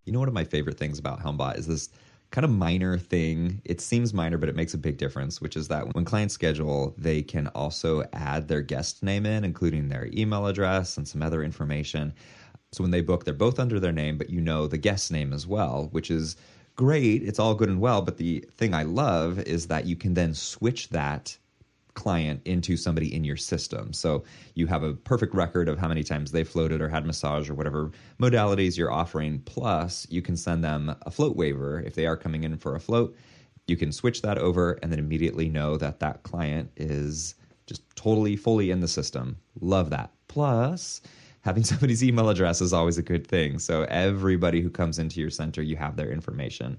You know, one of my favorite things about Helmbot is this kind of minor thing. It seems minor, but it makes a big difference, which is that when clients schedule, they can also add their guest name in, including their email address and some other information. So when they book, they're both under their name, but you know the guest name as well, which is great. It's all good and well. But the thing I love is that you can then switch that client into somebody in your system. So you have a perfect record of how many times they floated or had massage or whatever modalities you're offering. Plus, you can send them a float waiver. If they are coming in for a float, you can switch that over and then immediately know that that client is just totally, fully in the system. Love that. Plus, having somebody's email address is always a good thing. So everybody who comes into your center, you have their information.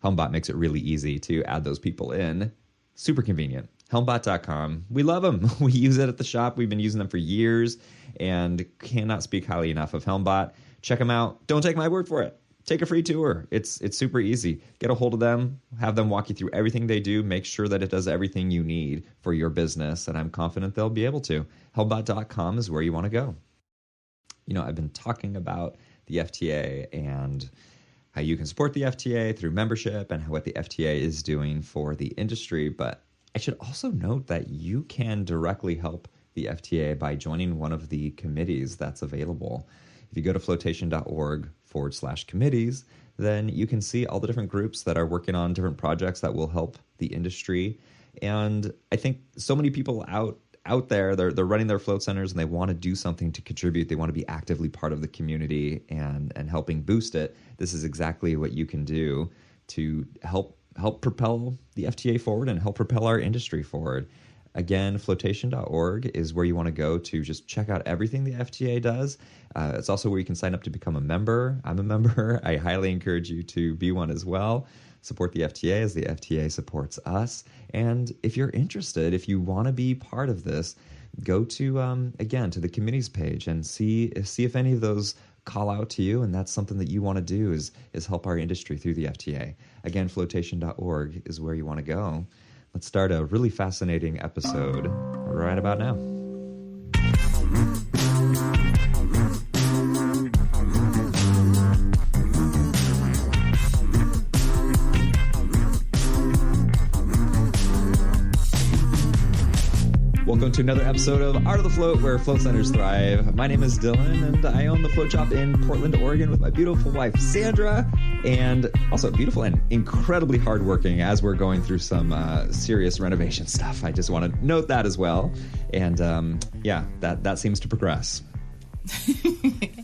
Helmbot makes it really easy to add those people in. Super convenient. Helmbot.com. We love them. We use it at the shop. We've been using them for years and cannot speak highly enough of Helmbot. Check them out. Don't take my word for it. Take a free tour. It's super easy. Get a hold of them. Have them walk you through everything they do. Make sure that it does everything you need for your business, and I'm confident they'll be able to. Helmbot.com is where you want to go. You know, I've been talking about the FTA and how you can support the FTA through membership and what the FTA is doing for the industry, but I should also note that you can directly help the FTA by joining one of the committees that's available. If you go to flotation.org/committees, then you can see all the different groups that are working on different projects that will help the industry. And I think so many people out there, they're running their float centers and they want to do something to contribute. They want to be actively part of the community and helping boost it. This is exactly what you can do to help propel the FTA forward and help propel our industry forward. Again, flotation.org is where you want to go to just check out everything the FTA does. It's also where you can sign up to become a member. I'm a member. I highly encourage you to be one as well. Support the FTA as the FTA supports us. And if you're interested, if you want to be part of this, go to, again, to the committees page and see if any of those call out to you, and that's something that you want to do is help our industry through the FTA. Again, flotation.org is where you want to go. Let's start a really fascinating episode right about now. Welcome to another episode of Art of the Float, where float centers thrive. My name is Dylan, and I own the float shop in Portland, Oregon with my beautiful wife, Sandra, and also beautiful and incredibly hardworking as we're going through some serious renovation stuff. I just want to note that as well. And that seems to progress.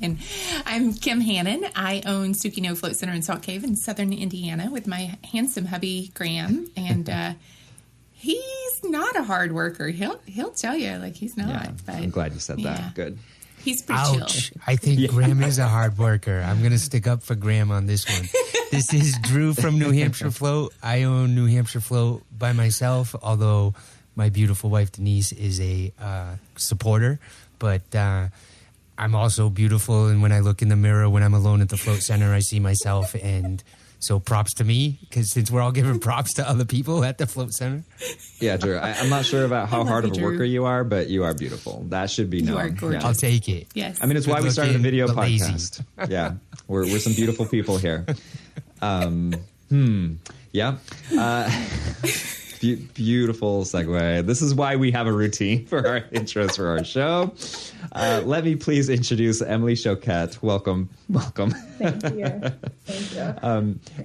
And I'm Kim Hannon. I own Tsukino Float Center in Salt Cave in southern Indiana with my handsome hubby, Graham, and he's not a hard worker. He'll tell you like he's not. Yeah, but I'm glad you said that. Good. He's pretty Ouch. chill. I think Graham is a hard worker. I'm going to stick up for Graham on this one. This is Drew from New Hampshire Float. I own New Hampshire Float by myself, although my beautiful wife Denise is a supporter. But I'm also beautiful, and when I look in the mirror when I'm alone at the float center, I see myself, and so props to me, because since we're all giving props to other people at the float center. Yeah, Drew, I'm not sure about how hard of a worker you are, but you are beautiful. That should be known. You are gorgeous. Yeah. I'll take it. Yes. I mean, it's why we started a video podcast. Lazy. Yeah, we're some beautiful people here. Yeah. Beautiful segue. This is why we have a routine for our intros for our show. Let me please introduce Emily Choquette. Welcome. Thank you.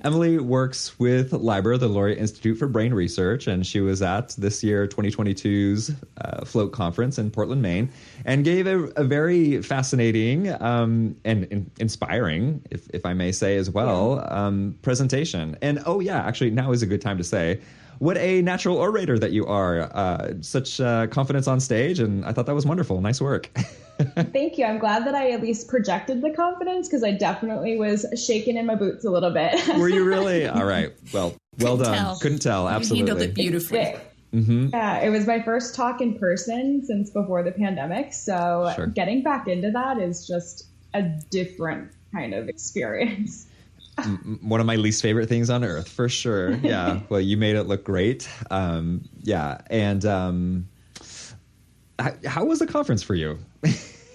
Emily works with LIBR, the Laureate Institute for Brain Research, and she was at this year 2022's Float Conference in Portland, Maine, and gave a very fascinating and inspiring, if I may say as well, presentation. And actually now is a good time to say, what a natural orator that you are. Such confidence on stage, and I thought that was wonderful. Nice work. Thank you. I'm glad that I at least projected the confidence, because I definitely was shaking in my boots a little bit. Were you really? All right. Well done. Couldn't tell. Absolutely. You handled it beautifully. Mm-hmm. Yeah, it was my first talk in person since before the pandemic. So Getting back into that is just a different kind of experience. One of my least favorite things on earth, for sure. Yeah. Well, you made it look great. Yeah. And how was the conference for you?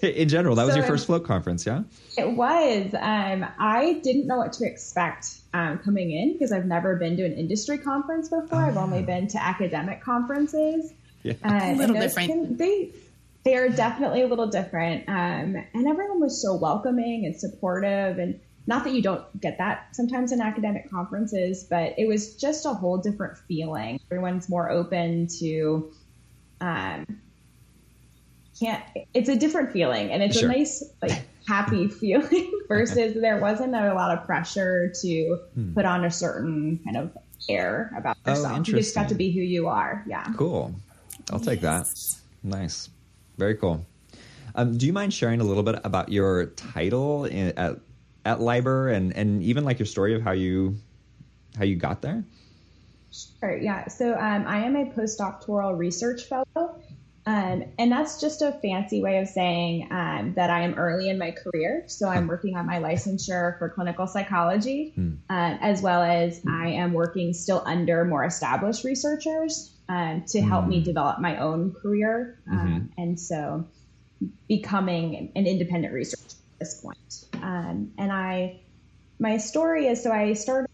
In general, that was your first float conference, yeah? It was. I didn't know what to expect coming in because I've never been to an industry conference before. I've only been to academic conferences. Yeah. A little different. They are definitely a little different. And everyone was so welcoming and supportive. And not that you don't get that sometimes in academic conferences, but it was just a whole different feeling. Everyone's more open to... it's a different feeling, and it's a nice, like, happy feeling versus there wasn't a lot of pressure to put on a certain kind of air about yourself. You just got to be who you are. Yeah. Cool. I'll take that. Nice. Very cool. Do you mind sharing a little bit about your title at LIBR and even like your story of how you got there? Sure. Yeah. So I am a postdoctoral research fellow. And that's just a fancy way of saying that I am early in my career. So I'm working on my licensure for clinical psychology, as well as I am working still under more established researchers to help me develop my own career. And so becoming an independent researcher at this point. My story is, so I started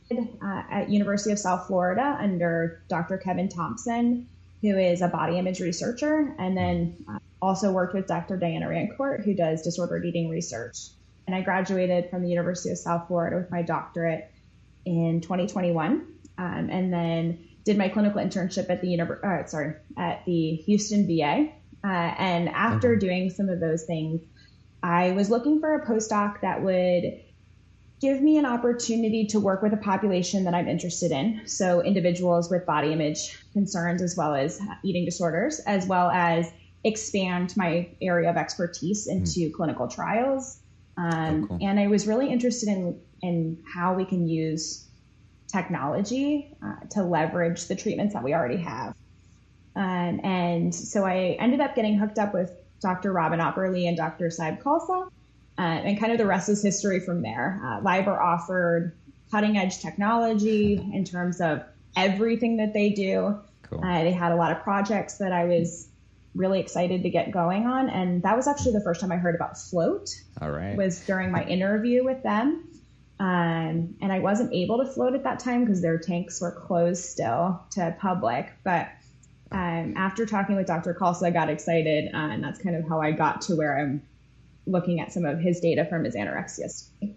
at University of South Florida under Dr. Kevin Thompson, who is a body image researcher, and then also worked with Dr. Diana Rancourt, who does disordered eating research. And I graduated from the University of South Florida with my doctorate in 2021, and then did my clinical internship at the Houston VA. And after doing some of those things, I was looking for a postdoc that would give me an opportunity to work with a population that I'm interested in. So individuals with body image concerns, as well as eating disorders, as well as expand my area of expertise into clinical trials. Cool. And I was really interested in how we can use technology to leverage the treatments that we already have. And so I ended up getting hooked up with Dr. Robin Opperly and Dr. Saib Khalsa. And kind of the rest is history from there. LIBR offered cutting edge technology in terms of everything that they do. Cool. They had a lot of projects that I was really excited to get going on. And that was actually the first time I heard about Float. All right. Was during my interview with them. And I wasn't able to float at that time because their tanks were closed still to public. But after talking with Dr. Khalsa, I got excited. And that's kind of how I got to where I'm looking at some of his data from his anorexia study.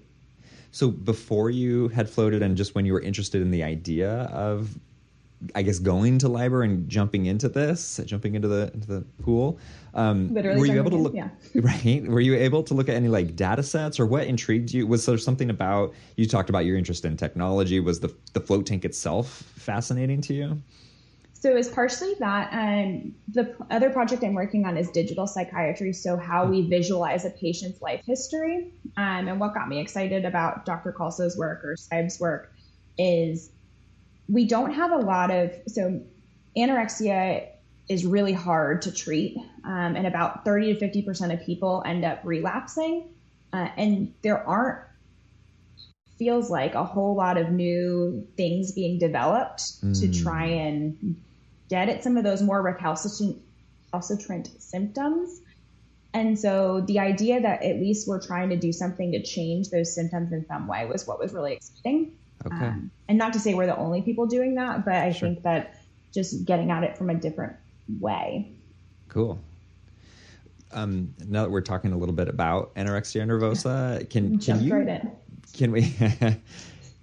So before you had floated and just when you were interested in the idea of, I guess, going to LIBR and jumping into the pool, were you able to look, right? Were you able to look at any like data sets, or what intrigued you? Was there something about, you talked about your interest in technology. Was the float tank itself fascinating to you? So it's partially that. The other project I'm working on is digital psychiatry. So how we visualize a patient's life history. And what got me excited about Dr. Khalsa's work or Saib's work is we don't have a lot of, so anorexia is really hard to treat. And about 30 to 50% of people end up relapsing. And there aren't, feels like, a whole lot of new things being developed to try and get at some of those more recalcitrant symptoms. And so the idea that at least we're trying to do something to change those symptoms in some way was what was really exciting. Okay. And not to say we're the only people doing that, but I think that just getting at it from a different way. Cool. Now that we're talking a little bit about anorexia nervosa, can you right in.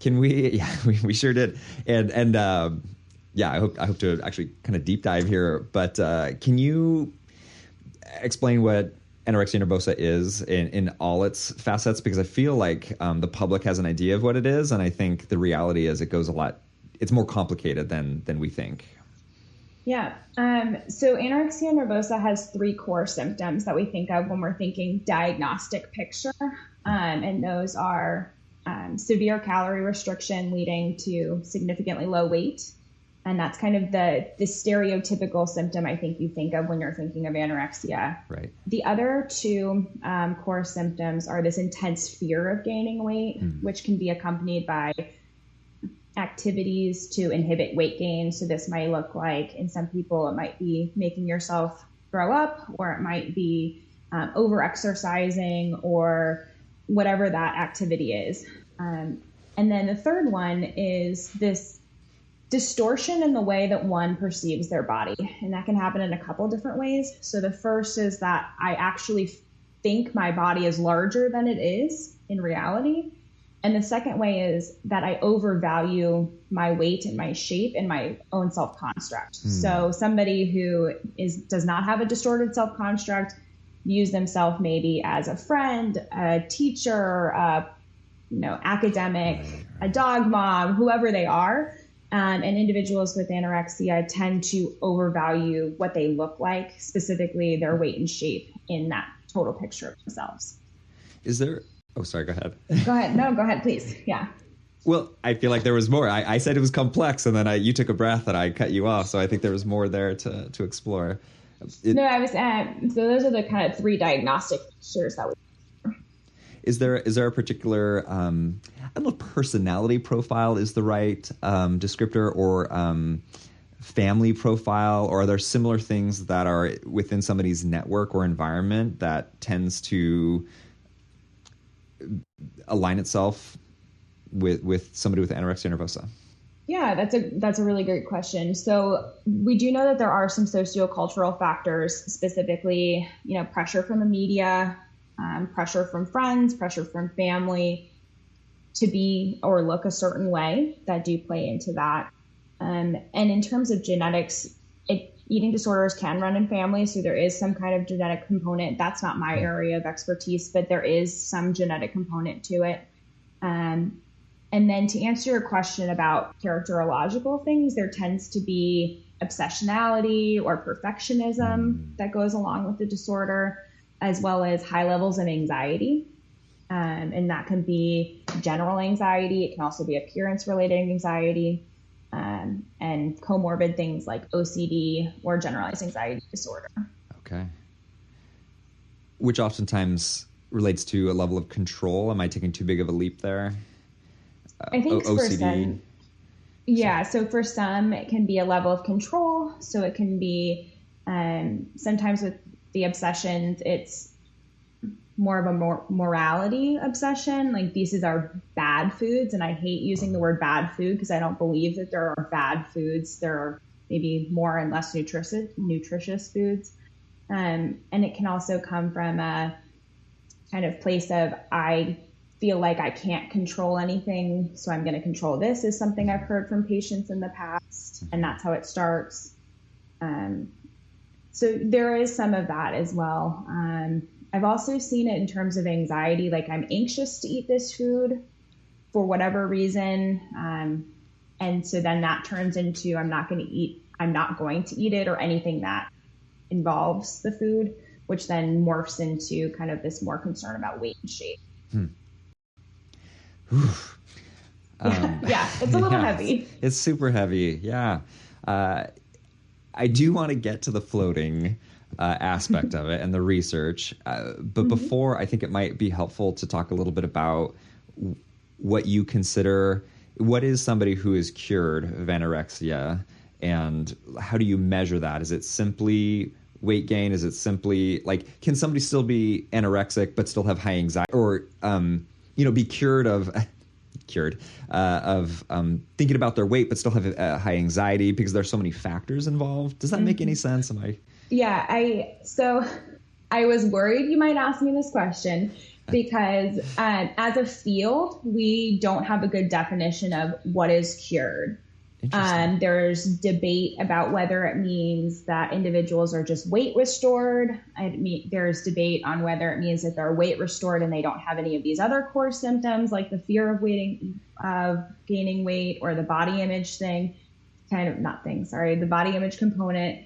Can we? Yeah, we sure did. And I hope to actually kind of deep dive here. But can you explain what anorexia nervosa is in all its facets? Because I feel like the public has an idea of what it is, and I think the reality is it's more complicated than we think. Yeah. So anorexia nervosa has 3 core symptoms that we think of when we're thinking diagnostic picture. And those are severe calorie restriction leading to significantly low weight. And that's kind of the stereotypical symptom I think you think of when you're thinking of anorexia. Right. The other 2 core symptoms are this intense fear of gaining weight, which can be accompanied by activities to inhibit weight gain. So this might look like, in some people, it might be making yourself throw up, or it might be over-exercising, or whatever that activity is. And then the third one is this distortion in the way that one perceives their body. And that can happen in a couple different ways. So the first is that I actually think my body is larger than it is in reality. And the second way is that I overvalue my weight and my shape and my own self-construct. So somebody who does not have a distorted self-construct views themselves maybe as a friend, a teacher, academic, a dog mom, whoever they are. And individuals with anorexia tend to overvalue what they look like, specifically their weight and shape in that total picture of themselves. Is there... Oh, sorry, go ahead. Go ahead. No, go ahead, please. Yeah. Well, I feel like there was more. I said it was complex, and then you took a breath and I cut you off. So I think there was more there to explore. So those are the kind of three diagnostic features that we... Is there a particular, I don't know if personality profile is the right descriptor, or family profile, or are there similar things that are within somebody's network or environment that tends to align itself with somebody with anorexia nervosa? Yeah, that's a really great question. So we do know that there are some sociocultural factors, specifically, pressure from the media, pressure from friends, pressure from family to be or look a certain way that do play into that. And in terms of genetics, eating disorders can run in families, so there is some kind of genetic component. That's not my area of expertise, but there is some genetic component to it. And then to answer your question about characterological things, there tends to be obsessionality or perfectionism that goes along with the disorder, as well as high levels of anxiety. And that can be general anxiety. It can also be appearance-related anxiety, and comorbid things like OCD or generalized anxiety disorder. Okay. Which oftentimes relates to a level of control. Am I taking too big of a leap there? I think OCD. For some, yeah. So for some, it can be a level of control. So it can be sometimes with the obsessions, it's more of a morality obsession. Like, these are bad foods. And I hate using the word bad food because I don't believe that there are bad foods. There are maybe more and less nutritious foods. And it can also come from a kind of place of, I feel like I can't control anything, so I'm going to control this, is something I've heard from patients in the past. And that's how it starts. So there is some of that as well. I've also seen it in terms of anxiety, like I'm anxious to eat this food for whatever reason. And so then that turns into, I'm not going to eat it, or anything that involves the food, which then morphs into kind of this more concern about weight and shape. Yeah, it's a little heavy. It's super heavy. Yeah. I do want to get to the floating aspect of it and the research. But before, I think it might be helpful to talk a little bit about what you consider, what is somebody who is cured of anorexia, and how do you measure that? Is it simply weight gain? Is it simply, like, can somebody still be anorexic but still have high anxiety, or be cured of thinking about their weight but still have high anxiety, because there's so many factors involved? Does that make any sense? Yeah, I was worried you might ask me this question, because as a field, we don't have a good definition of what is cured. There's debate about whether it means that individuals are just weight restored. There's debate on whether it means that they're weight restored and they don't have any of these other core symptoms, like the fear of gaining weight, or the body image thing, the body image component.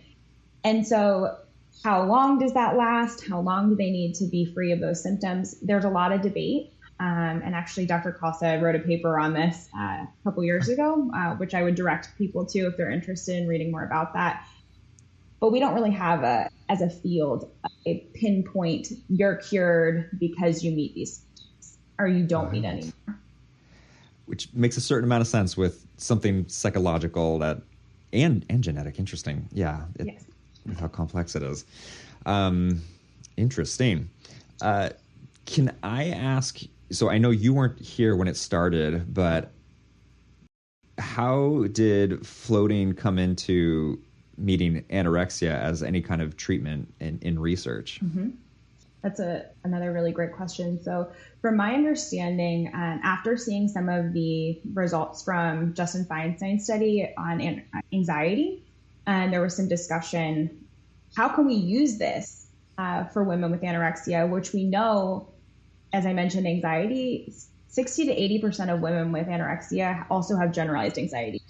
And so how long does that last? How long do they need to be free of those symptoms? There's a lot of debate. And actually, Dr. Casa wrote a paper on this a couple years ago, which I would direct people to if they're interested in reading more about that. But we don't really have, as a field, a pinpoint, you're cured because you meet these symptoms, or you don't meet anymore. Which makes a certain amount of sense with something psychological and genetic. Interesting. Yeah. Yes. With how complex it is. Interesting. Can I ask, so I know you weren't here when it started, but how did floating come into meeting anorexia as any kind of treatment in research? Mm-hmm. That's another really great question. So from my understanding, after seeing some of the results from Justin Feinstein's study on anxiety, and there was some discussion, how can we use this for women with anorexia, which we know, as I mentioned, anxiety, 60 to 80% of women with anorexia also have generalized anxiety.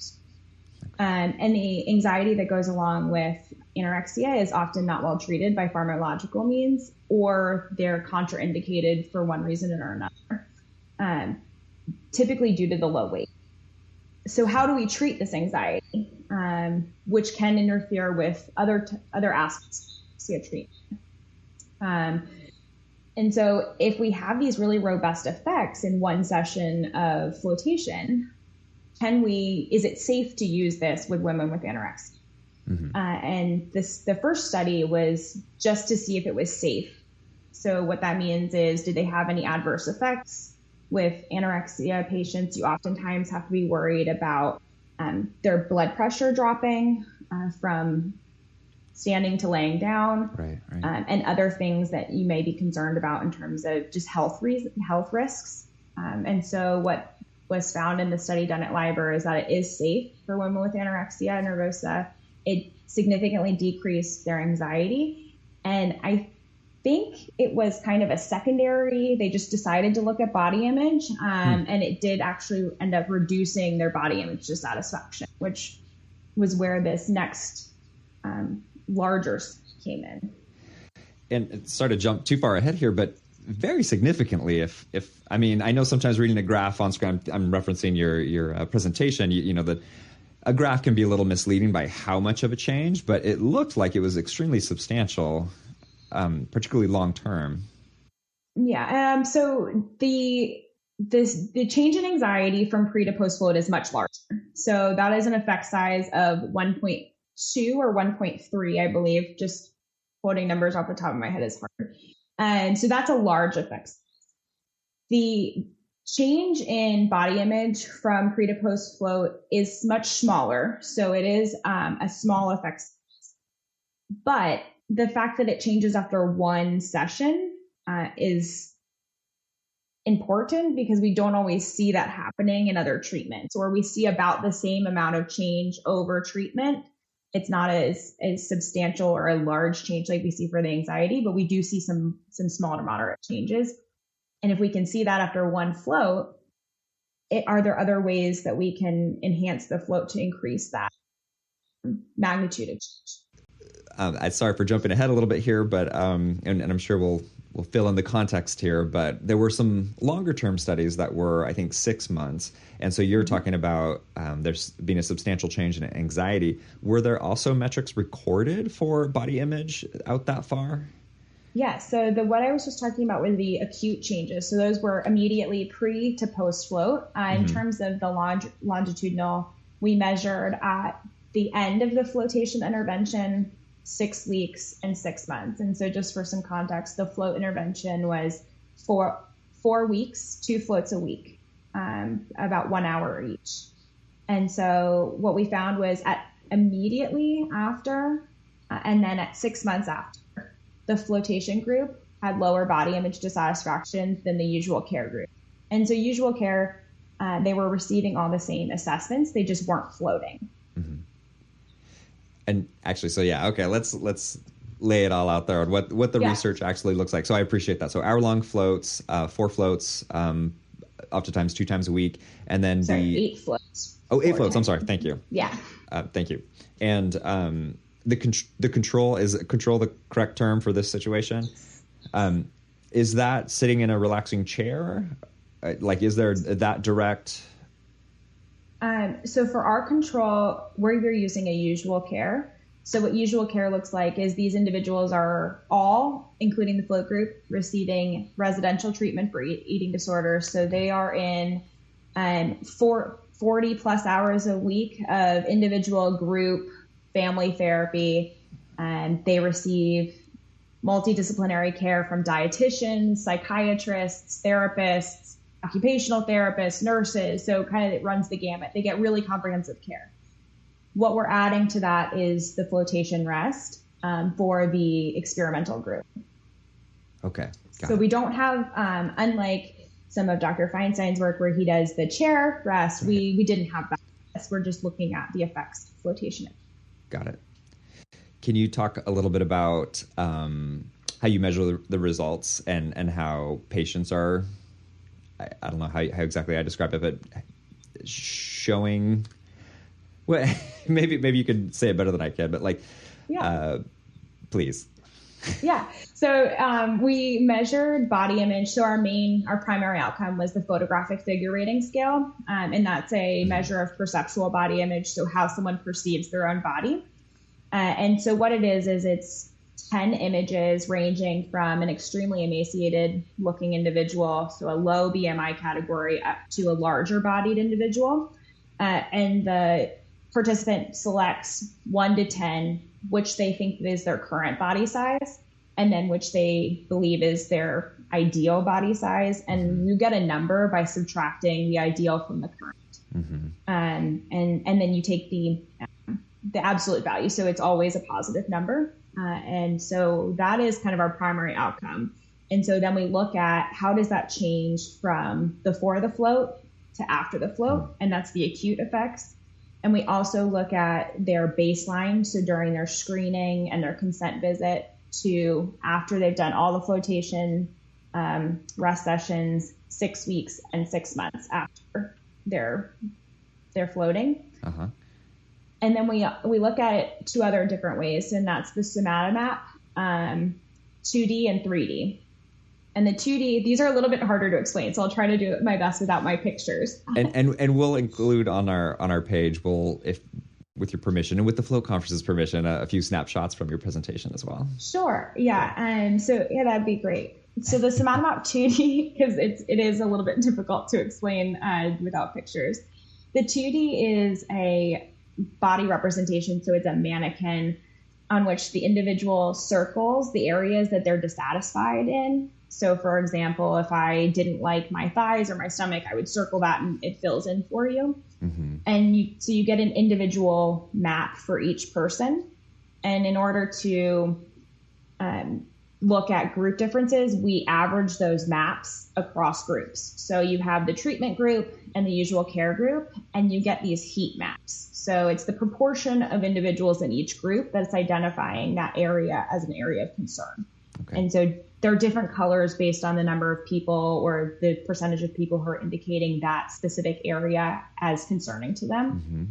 And the anxiety that goes along with anorexia is often not well treated by pharmacological means, or they're contraindicated for one reason or another, typically due to the low weight. So how do we treat this anxiety, which can interfere with other aspects of treatment? And so if we have these really robust effects in one session of flotation, is it safe to use this with women with anorexia? Mm-hmm. And the first study was just to see if it was safe. So what that means is, did they have any adverse effects? With anorexia patients, you oftentimes have to be worried about their blood pressure dropping from standing to laying down, right. And other things that you may be concerned about in terms of just health risks. And so what was found in the study done at LIBR is that it is safe for women with anorexia nervosa. It significantly decreased their anxiety. And I think it was kind of a secondary, they just decided to look at body image, and it did actually end up reducing their body image dissatisfaction, which was where this next larger came in. And sorry to jump too far ahead here, but very significantly, if I mean, I know sometimes reading a graph on screen, I'm referencing your presentation, you know, that a graph can be a little misleading by how much of a change, but it looked like it was extremely substantial, particularly long term. Yeah. So the change in anxiety from pre to post float is much larger. So that is an effect size of 1.2 or 1.3, I believe. Just quoting numbers off the top of my head is hard. And so that's a large effect. The change in body image from pre to post float is much smaller. So it is a small effect. But the fact that it changes after one session is important, because we don't always see that happening in other treatments, or we see about the same amount of change over treatment. It's not as substantial or a large change like we see for the anxiety, but we do see some small to moderate changes. And if we can see that after one float, are there other ways that we can enhance the float to increase that magnitude of change? Sorry for jumping ahead a little bit here, but and I'm sure we'll fill in the context here, but there were some longer term studies that were, I think, 6 months. And so you're talking about there's been a substantial change in anxiety. Were there also metrics recorded for body image out that far? Yeah, so what I was just talking about were the acute changes. So those were immediately pre to post float. In terms of the longitudinal, we measured at the end of the flotation intervention, 6 weeks and 6 months. And so just for some context, the float intervention was 4 weeks, 2 floats a week, about 1 hour each. And so what we found was immediately after, and then at 6 months after, the flotation group had lower body image dissatisfaction than the usual care group. And so usual care, they were receiving all the same assessments, they just weren't floating. Mm-hmm. And actually, so yeah, okay, let's lay it all out there on what the research actually looks like. So I appreciate that. So hour-long floats, 4 floats, oftentimes 2 times a week, and then 8 floats. Oh, 8 floats. I'm sorry. Thank you. Yeah. Thank you. And the control, is control the correct term for this situation? Is that sitting in a relaxing chair? Like, is there that direct? So for our control, we're using a usual care. So what usual care looks like is these individuals are all, including the float group, receiving residential treatment for eating disorders. So they are in 40 plus hours a week of individual, group, family therapy. And they receive multidisciplinary care from dietitians, psychiatrists, therapists, occupational therapists, nurses. So kind of it runs the gamut. They get really comprehensive care. What we're adding to that is the flotation rest for the experimental group. Okay. So we don't have, unlike some of Dr. Feinstein's work where he does the chair rest, we didn't have that. We're just looking at the effects of flotation. Got it. Can you talk a little bit about how you measure the results and how patients are, I don't know how exactly I describe it, but showing, well, maybe you could say it better than I can, but like, please. Yeah. So we measured body image. So our primary outcome was the photographic figure rating scale. And that's a measure of perceptual body image. So how someone perceives their own body. And so what it is it's 10 images ranging from an extremely emaciated looking individual, so a low BMI category, up to a larger bodied individual. And the participant selects 1 to 10, which they think is their current body size, and then which they believe is their ideal body size. And you get a number by subtracting the ideal from the current. Mm-hmm. And then you take the absolute value. So it's always a positive number. And so that is kind of our primary outcome. And so then we look at how does that change from before the float to after the float, and that's the acute effects. And we also look at their baseline, so during their screening and their consent visit, to after they've done all the flotation rest sessions, 6 weeks and 6 months after their floating. Uh-huh. And then we look at it 2 other different ways, and that's the somatomap, 2D and 3D. And the 2D, these are a little bit harder to explain, so I'll try to do my best without my pictures. And we'll include on our page, if with your permission and with the Float Conference's permission, a few snapshots from your presentation as well. Sure, yeah, that'd be great. So the somatomap 2D, because it is a little bit difficult to explain without pictures. The 2D is a body representation, so it's a mannequin on which the individual circles the areas that they're dissatisfied in. So for example, if I didn't like my thighs or my stomach, I would circle that and it fills in for you. Mm-hmm. And you get an individual map for each person. And in order to look at group differences, we average those maps across groups. So you have the treatment group and the usual care group, and you get these heat maps. So it's the proportion of individuals in each group that's identifying that area as an area of concern. Okay. And so there are different colors based on the number of people or the percentage of people who are indicating that specific area as concerning to them. Mm-hmm.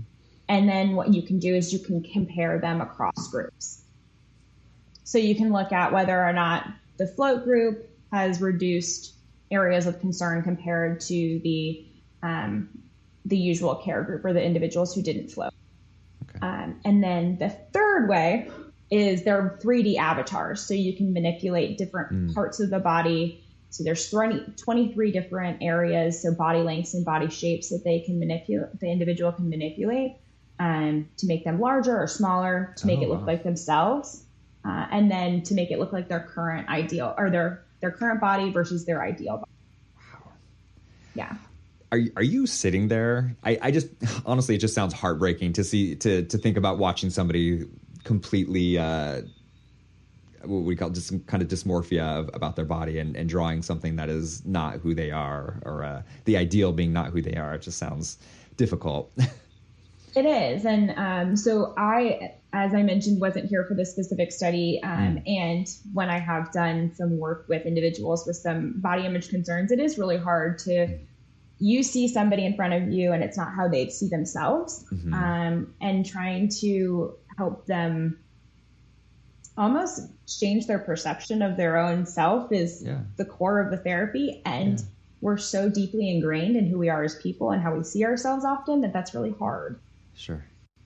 And then what you can do is you can compare them across groups. So you can look at whether or not the float group has reduced areas of concern compared to the usual care group or the individuals who didn't float. Okay. And then the third way is their 3D avatars. So you can manipulate different parts of the body. So there's 23 different areas, so body lengths and body shapes that they can manipulate, the individual can manipulate to make them larger or smaller, to make it look like themselves, and then to make it look like their current ideal or their current body versus their ideal body. Wow. Yeah. Are you sitting there? I just honestly, it just sounds heartbreaking to think about watching somebody completely what we call just some kind of dysmorphia about their body and drawing something that is not who they are, or the ideal being not who they are. It just sounds difficult. It is. And so I, as I mentioned, wasn't here for this specific study. And when I have done some work with individuals with some body image concerns, it is really hard to, you see somebody in front of you and it's not how they see themselves. Mm-hmm. And trying to help them almost change their perception of their own self is the core of the therapy. And we're so deeply ingrained in who we are as people and how we see ourselves often that's really hard. Sure.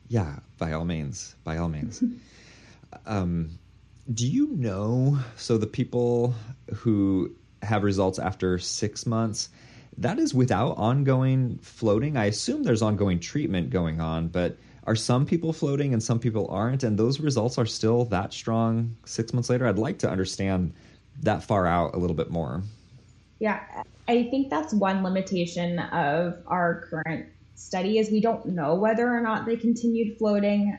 Yeah, by all means. Do you know, so the people who have results after 6 months, that is without ongoing floating? I assume there's ongoing treatment going on, but are some people floating and some people aren't? And those results are still that strong 6 months later? I'd like to understand that far out a little bit more. Yeah, I think that's one limitation of our current study is we don't know whether or not they continued floating.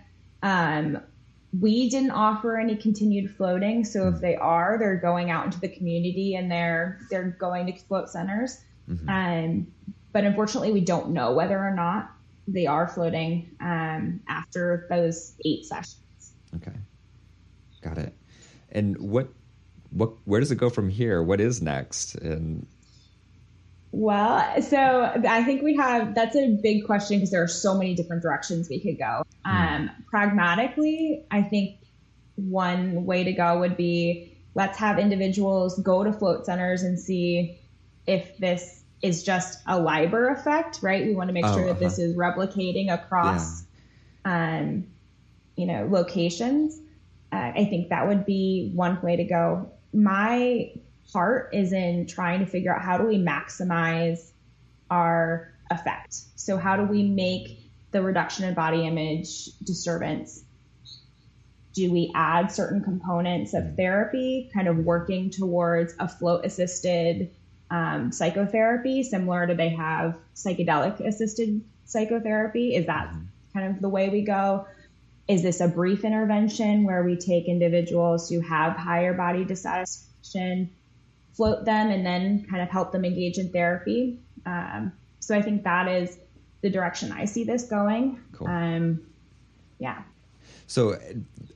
We didn't offer any continued floating, so if they are, they're going out into the community and they're going to float centers. But unfortunately, we don't know whether or not they are floating after those 8 sessions. Okay, got it. And where does it go from here? What is next? And well, so I think that's a big question because there are so many different directions we could go. Pragmatically, I think one way to go would be let's have individuals go to float centers and see if this is just a LIBR effect, right? We want to make sure that this is replicating across, locations. I think that would be one way to go. My part is in trying to figure out how do we maximize our effect. So how do we make the reduction in body image disturbance? Do we add certain components of therapy, kind of working towards a float-assisted psychotherapy, similar to they have psychedelic-assisted psychotherapy? Is that kind of the way we go? Is this a brief intervention where we take individuals who have higher body dissatisfaction, float them, and then kind of help them engage in therapy? So I think that is the direction I see this going. Cool. Yeah. So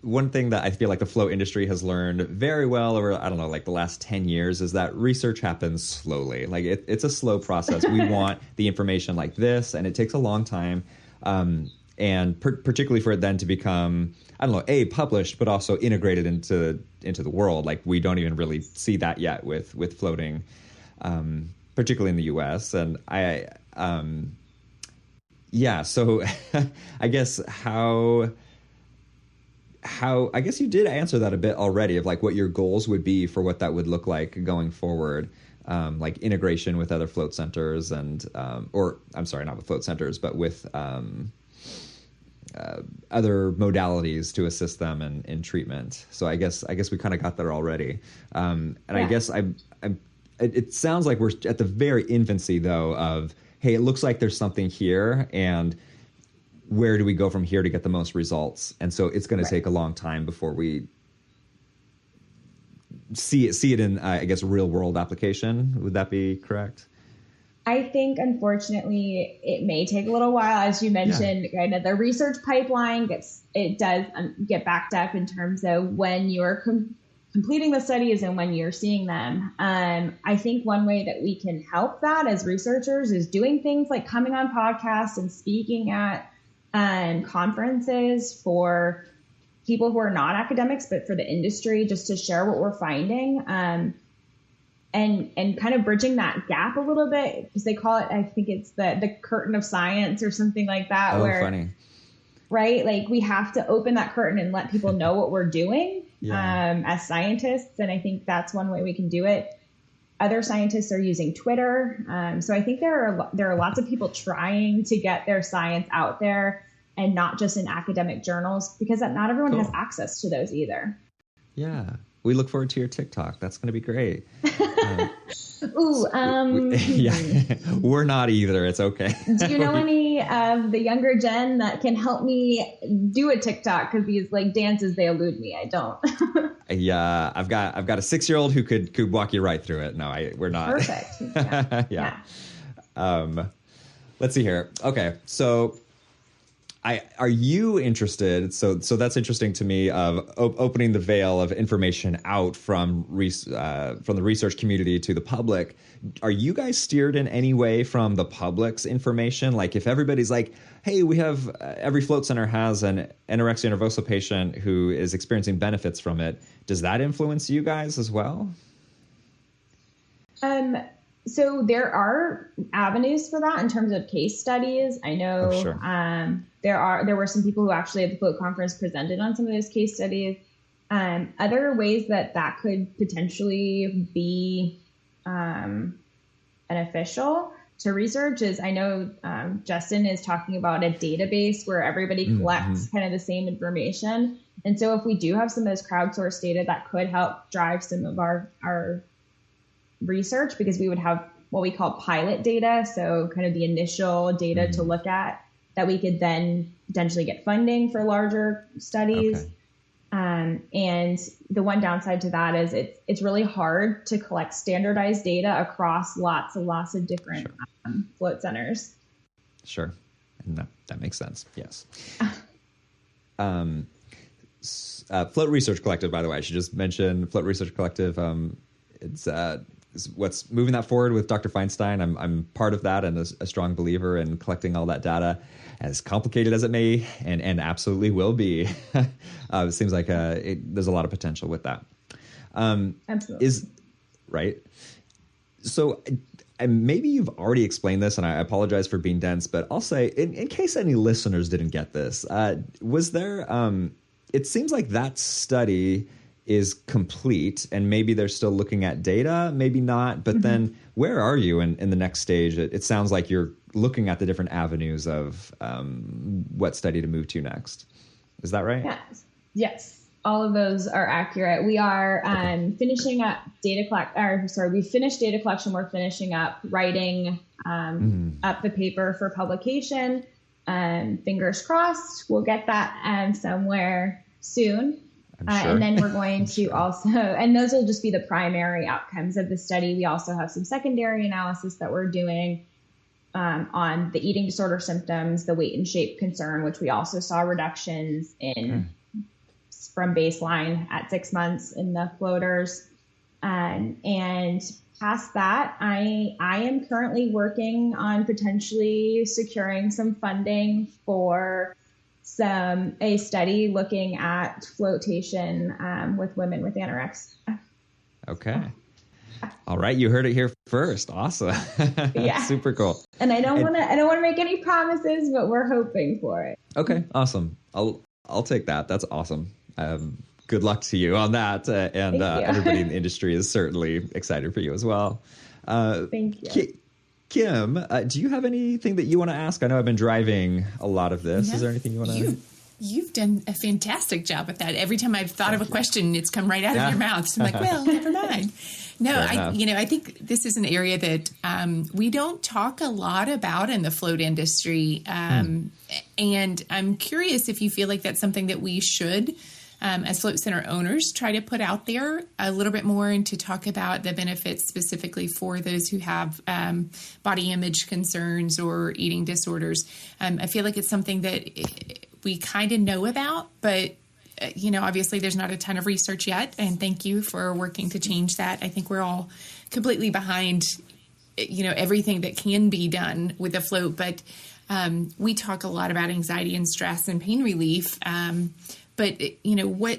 one thing that I feel like the float industry has learned very well over, I don't know, like the last 10 years is that research happens slowly. Like it's a slow process. We want the information like this, and it takes a long time. And particularly for it then to become, I don't know, published, but also integrated into the world. Like we don't even really see that yet with floating, particularly in the US. And so I guess I guess you did answer that a bit already of like what your goals would be for what that would look like going forward. Like integration with other float centers and, or I'm sorry, not with float centers, but with, other modalities to assist them in treatment. So I guess we kind of got there already. I guess it sounds like we're at the very infancy though of, hey, it looks like there's something here, and where do we go from here to get the most results? And so it's going to take a long time before we see it in, I guess, real world application. Would that be correct? I think, unfortunately, it may take a little while. As you mentioned, kind of the research pipeline does get backed up in terms of when you're completing the studies and when you're seeing them. I think one way that we can help that as researchers is doing things like coming on podcasts and speaking at conferences for people who are not academics, but for the industry, just to share what we're finding. And kind of bridging that gap a little bit, because they call it, I think it's the curtain of science or something like that. Oh, where, funny. Right? Like we have to open that curtain and let people know what we're doing as scientists. And I think that's one way we can do it. Other scientists are using Twitter. So I think there are lots of people trying to get their science out there and not just in academic journals, because not everyone has access to those either. Yeah. We look forward to your TikTok. That's going to be great. We're not either. It's okay. Do you know any of the younger gen that can help me do a TikTok? Because these like dances, they elude me. I don't. Yeah, I've got a 6-year-old who could walk you right through it. No, we're not. Perfect. Yeah. Let's see here. Okay, so. Are you interested? So that's interesting to me of opening the veil of information out from the research community to the public. Are you guys steered in any way from the public's information? Like if everybody's like, hey, we have every float center has an anorexia nervosa patient who is experiencing benefits from it. Does that influence you guys as well? So there are avenues for that in terms of case studies. I know there were some people who actually at the Float conference presented on some of those case studies. Other ways that could potentially be beneficial. to research is I know Justin is talking about a database where everybody collects kind of the same information. And so if we do have some of this crowdsourced data, that could help drive some of our research, because we would have what we call pilot data. So kind of the initial data to look at that we could then potentially get funding for larger studies. Okay. And the one downside to that is it's really hard to collect standardized data across lots and lots of different float centers. Sure. And that makes sense. Yes. Float Research Collective, by the way, I should just mention Float Research Collective. It's what's moving that forward with Dr. Feinstein. I'm part of that and a strong believer in collecting all that data, as complicated as it may and absolutely will be. It seems like there's a lot of potential with that. Absolutely. Right. So maybe you've already explained this, and I apologize for being dense, but I'll say, in case any listeners didn't get this, was there, it seems like that study is complete, and maybe they're still looking at data, maybe not, but then where are you in the next stage? It sounds like you're looking at the different avenues of what study to move to next. Is that right? Yes. All of those are accurate. We are finishing up we finished data collection. We're finishing up writing up the paper for publication. Fingers crossed, we'll get that somewhere soon. Sure. And then we're going to also, and those will just be the primary outcomes of the study. We also have some secondary analysis that we're doing on the eating disorder symptoms, the weight and shape concern, which we also saw reductions in from baseline at 6 months in the floaters. And past that, I am currently working on potentially securing some funding for a study looking at flotation with women with anorexia. Okay. All right, you heard it here first. Awesome. Yeah. Super cool. And I don't want to make any promises, but we're hoping for it. Okay, awesome. I'll take that. That's awesome. Good luck to you on that. And everybody in the industry is certainly excited for you as well. Thank you. Kim, do you have anything that you want to ask? I know I've been driving a lot of this. Is there anything you want to... You've done a fantastic job with that. Every time I've thought of a question, it's come right out of your mouth. So I'm like, well, never mind. No, I think this is an area that we don't talk a lot about in the float industry. And I'm curious if you feel like that's something that we should, as float center owners, try to put out there a little bit more and to talk about the benefits specifically for those who have body image concerns or eating disorders. I feel like it's something that we kind of know about, but obviously there's not a ton of research yet. And thank you for working to change that. I think we're all completely behind, everything that can be done with the float. But we talk a lot about anxiety and stress and pain relief. But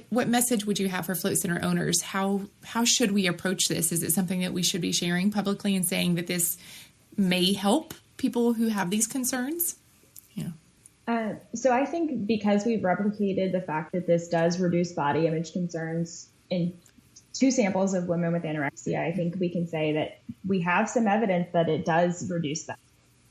what message would you have for float center owners? How should we approach this? Is it something that we should be sharing publicly and saying that this may help people who have these concerns? So I think because we've replicated the fact that this does reduce body image concerns in 2 samples of women with anorexia, I think we can say that we have some evidence that it does reduce them.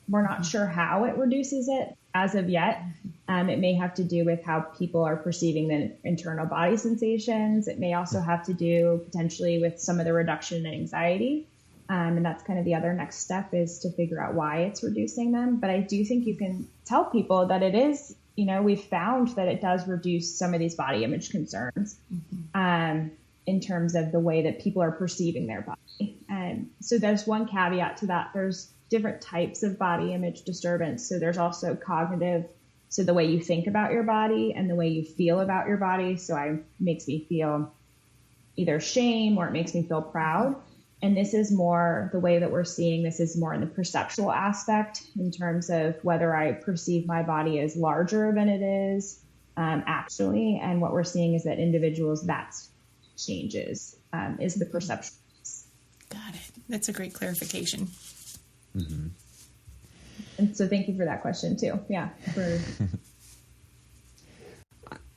We're not sure how it reduces it as of yet. It may have to do with how people are perceiving the internal body sensations. It may also have to do potentially with some of the reduction in anxiety. And that's kind of the other next step, is to figure out why it's reducing them. But I do think you can tell people that it is, we've found that it does reduce some of these body image concerns in terms of the way that people are perceiving their body. And so there's one caveat to that. There's different types of body image disturbance. So there's also cognitive, so the way you think about your body and the way you feel about your body. So it makes me feel either shame or it makes me feel proud. And this is more the way that we're seeing this is more in the perceptual aspect in terms of whether I perceive my body as larger than it is actually. And what we're seeing is that individuals, that changes is the perception. Got it. That's a great clarification. Mm-hmm. And so thank you for that question too. Yeah.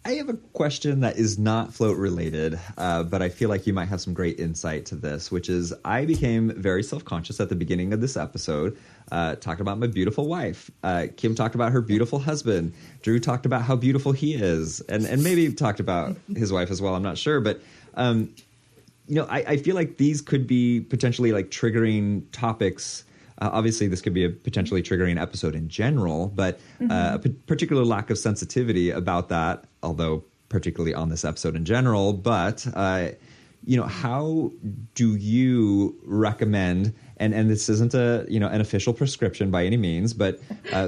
I have a question that is not float related, but I feel like you might have some great insight to this, which is I became very self-conscious at the beginning of this episode, talking about my beautiful wife. Kim talked about her beautiful husband. Drew talked about how beautiful he is, and maybe talked about his wife as well. I'm not sure, but I feel like these could be potentially like triggering topics. Obviously, this could be a potentially triggering episode in general, but a particular lack of sensitivity about that, although particularly on this episode in general. But, how do you recommend, and this isn't an official prescription by any means, but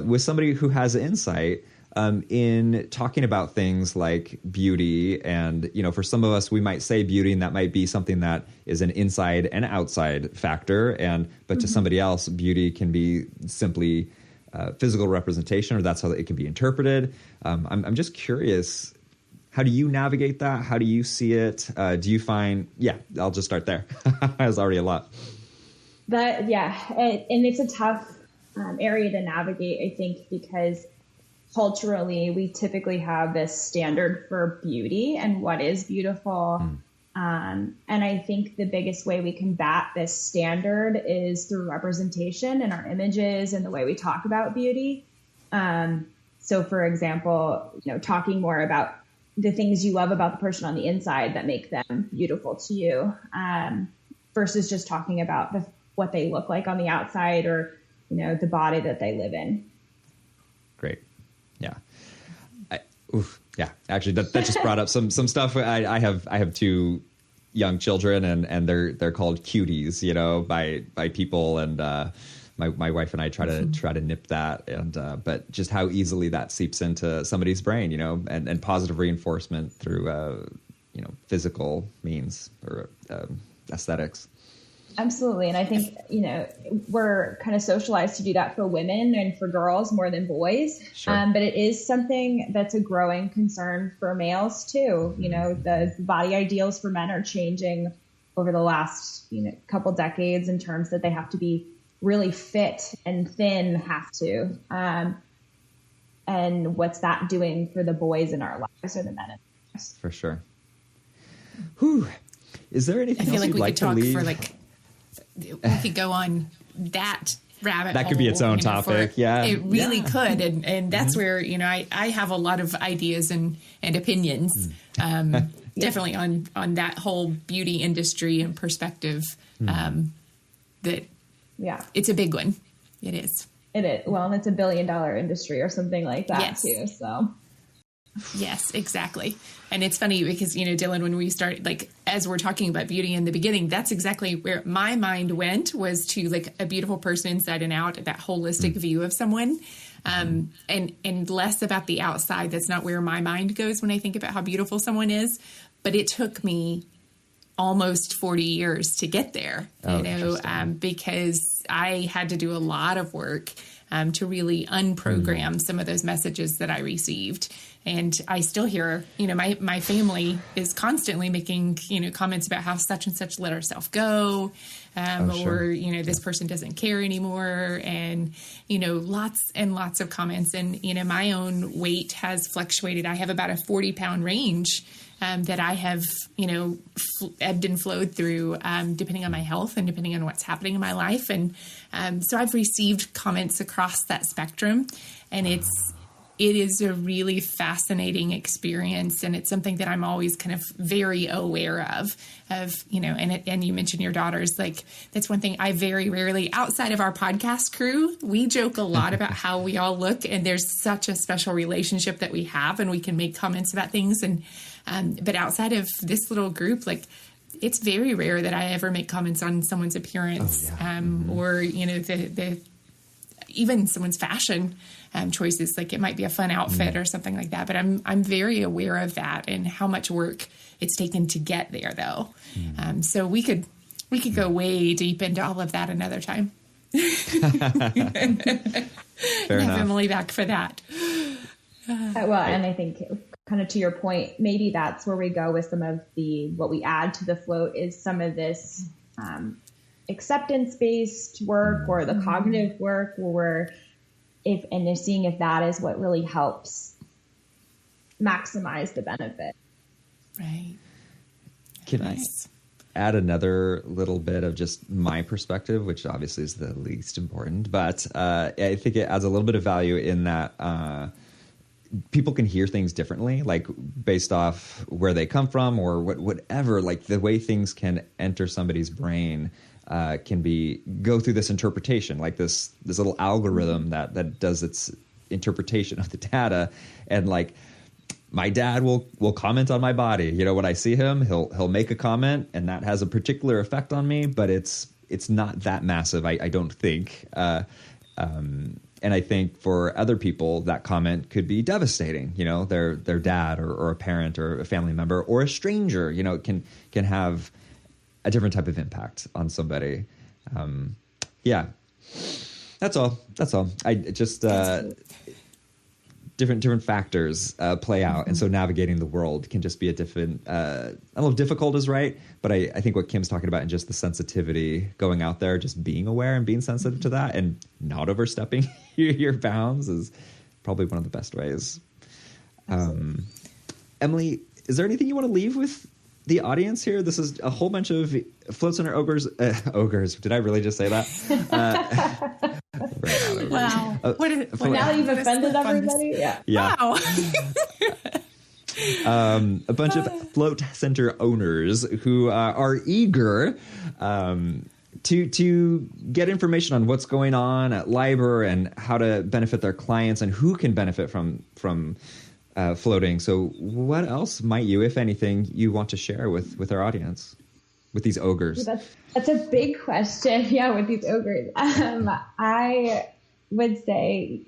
with somebody who has insight in talking about things like beauty, and, for some of us, we might say beauty, and that might be something that is an inside and outside factor. But to somebody else, beauty can be simply physical representation, or that's how it can be interpreted. I'm just curious, how do you navigate that? How do you see it? Do you find, I'll just start there. That's already a lot. And it's a tough area to navigate, I think, because culturally, we typically have this standard for beauty and what is beautiful. And I think the biggest way we combat this standard is through representation in our images and the way we talk about beauty. So, for example, talking more about the things you love about the person on the inside that make them beautiful to you, versus just talking about what they look like on the outside, or, the body that they live in. Great. Yeah. Actually, that just brought up some stuff. I have two young children, and they're called cuties, by people, and my wife and I try to nip that, and but just how easily that seeps into somebody's brain, and positive reinforcement through physical means or aesthetics. Absolutely. And I think, we're kind of socialized to do that for women and for girls more than boys. Sure. But it is something that's a growing concern for males too. The body ideals for men are changing over the last, couple decades, in terms that they have to be really fit and thin, and what's that doing for the boys in our lives, or the men in our lives. For sure. Whew. Is there anything else you'd like to leave? We could go on that rabbit hole. That could be its own topic. It really could. And that's where, I have a lot of ideas and opinions, definitely on that whole beauty industry and perspective, that it's a big one. It is. It is. Well, and it's $1 billion industry or something like that too. So. Yes, exactly. And it's funny because, Dylan, when we started, as we're talking about beauty in the beginning, that's exactly where my mind went, was to a beautiful person inside and out, that holistic view of someone, and less about the outside. That's not where my mind goes when I think about how beautiful someone is. But it took me almost 40 years to get there, because I had to do a lot of work to really unprogram some of those messages that I received. And I still hear, my family is constantly making, comments about how such and such let herself go, or, this person doesn't care anymore. And, lots and lots of comments. And, my own weight has fluctuated. I have about a 40-pound range that I have, ebbed and flowed through, depending on my health and depending on what's happening in my life. And so I've received comments across that spectrum, and it is a really fascinating experience. And it's something that I'm always kind of very aware of, and you mentioned your daughters, that's one thing I very rarely, outside of our podcast crew, we joke a lot about how we all look, and there's such a special relationship that we have, and we can make comments about things. And, but outside of this little group, it's very rare that I ever make comments on someone's appearance, or, even someone's fashion choices. It might be a fun outfit or something like that, but I'm very aware of that and how much work it's taken to get there, though. So we could go way deep into all of that another time. Fair enough. Have Emily back for that. And I think, kind of to your point, maybe that's where we go with some of what we add to the float is some of this acceptance-based work, or the cognitive work, where seeing if that is what really helps maximize the benefit. Right. Can Nice. I add another little bit of just my perspective, which obviously is the least important, but I think it adds a little bit of value in that people can hear things differently, like based off where they come from or whatever, like the way things can enter somebody's brain can go through this interpretation, like this little algorithm that does its interpretation of the data. And like, my dad will comment on my body. You know, when I see him, he'll make a comment, and that has a particular effect on me, but it's not that massive, I don't think. And I think for other people, that comment could be devastating. You know, their dad or a parent or a family member or a stranger, you know, can have a different type of impact on somebody. Yeah, that's all. I just different factors play out, and so navigating the world can just be a different. I don't know if difficult is right, but I think what Kim's talking about and just the sensitivity going out there, just being aware and being sensitive to that, and not overstepping your bounds is probably one of the best ways. Emily, is there anything you want to leave with the audience here? This is a whole bunch of Float Center ogres. Ogres. Did I really just say that? Wow. Now you've offended everybody? Yeah. Wow. A bunch of Float Center owners who are eager to get information on what's going on at LIBR and how to benefit their clients and who can benefit from floating. So what else might you, if anything, you want to share with our audience, with these ogres? That's a big question. Yeah, with these ogres. I would say,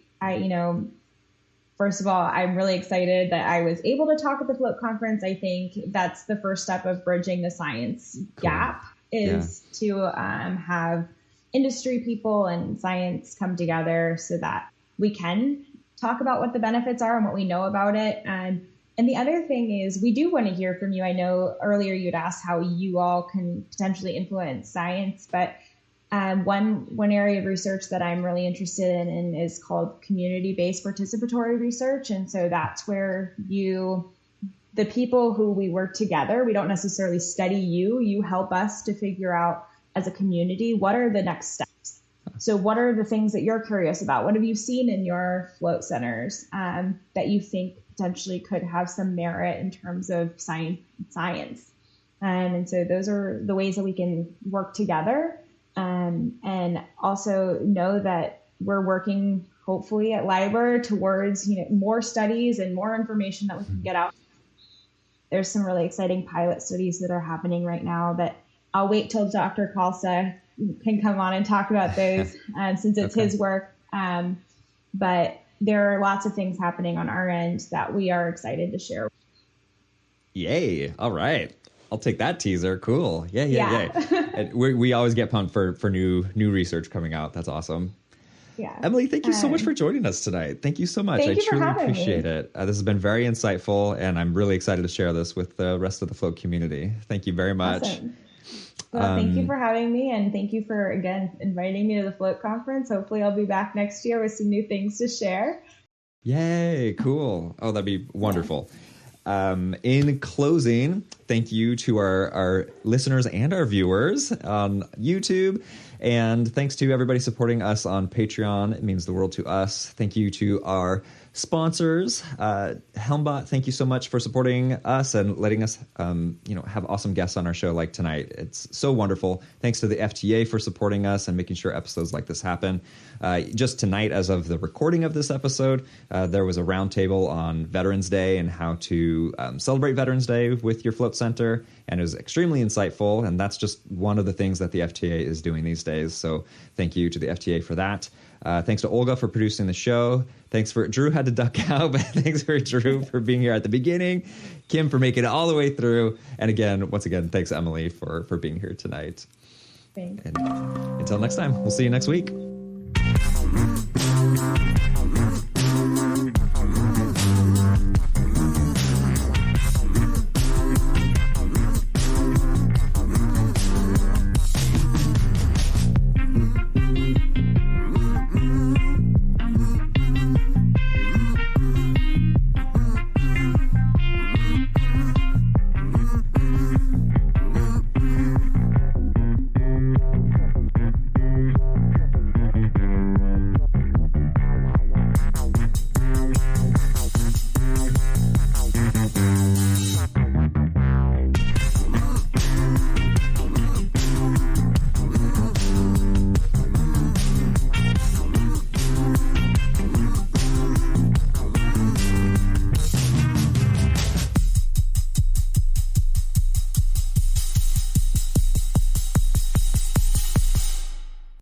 first of all, I'm really excited that I was able to talk at the Float conference. I think that's the first step of bridging the science gap is to have industry people and science come together so that we can talk about what the benefits are and what we know about it. And the other thing is we do want to hear from you. I know earlier you'd asked how you all can potentially influence science, but one area of research that I'm really interested in is called community-based participatory research. And so that's where the people who we work together, we don't necessarily study you help us to figure out as a community, what are the next steps? So what are the things that you're curious about? What have you seen in your float centers that you think potentially could have some merit in terms of science? And so those are the ways that we can work together. And also know that we're working hopefully at LIBR towards more studies and more information that we can get out. There's some really exciting pilot studies that are happening right now that I'll wait till Dr. Khalsa can come on and talk about those since it's his work. But there are lots of things happening on our end that we are excited to share. Yay. All right. I'll take that teaser. Cool. Yeah. And we always get pumped for new research coming out. That's awesome. Yeah. Emily, thank you so much for joining us tonight. Thank you so much. I truly appreciate it. This has been very insightful, and I'm really excited to share this with the rest of the Float community. Thank you very much. Awesome. Well, thank you for having me, and thank you for, again, inviting me to the Float conference. Hopefully I'll be back next year with some new things to share. Yay, cool. Oh, that'd be wonderful. In closing, thank you to our listeners and our viewers on YouTube. And thanks to everybody supporting us on Patreon. It means the world to us. Thank you to our sponsors. Helmbot, thank you so much for supporting us and letting us have awesome guests on our show like tonight. It's so wonderful. Thanks to the FTA for supporting us and making sure episodes like this happen. Just tonight, as of the recording of this episode, there was a roundtable on Veterans Day and how to celebrate Veterans Day with your Float Center, and it was extremely insightful, and that's just one of the things that the FTA is doing these days. So thank you to the FTA for that. Thanks to Olga for producing the show. Drew had to duck out, but thanks for Drew for being here at the beginning. Kim for making it all the way through. And once again, thanks Emily for being here tonight. Thanks. And until next time, we'll see you next week.